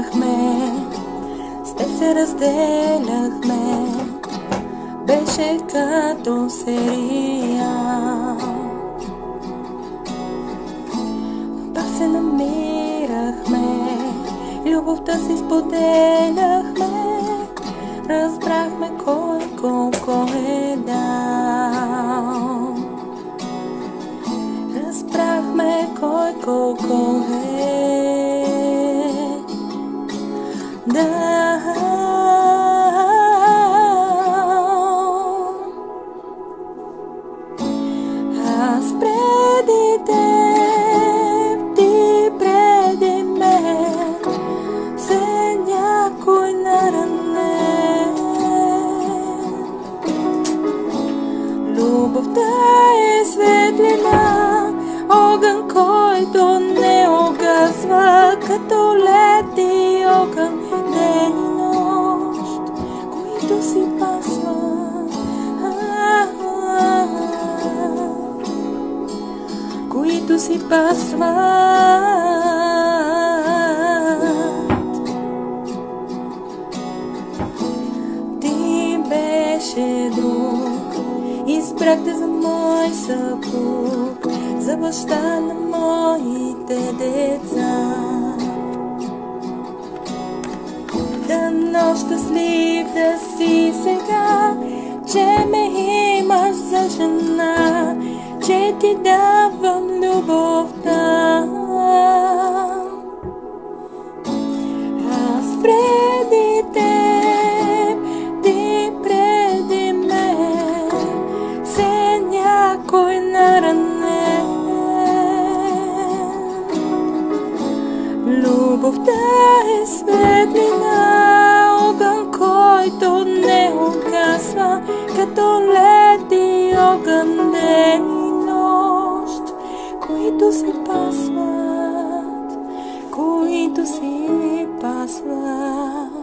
намирахме, с теб се разделяхме, беше като сериал. Пак се намирахме, любовта си споделяхме, разбрахме кой колко е дал. Разбрахме кой колко е дал. Аз преди теб, ти преди мен, все някой наранен. Любовта е светлина, огън, който не угасва, като лед и огън, ден и нощ, които си пасват, които си пасват. Ти беше друг, избрах те за мой съпруг, за баща на моите деца. Дано щастлив да си сега, че ме имаш за жена, че ти давам любовта. Аз преди теб, ти преди мен, все някой наранен. Любовта е светлина, огън, който не угасва, като лед и огън, ден и нощ, които си пасват, които си пасват.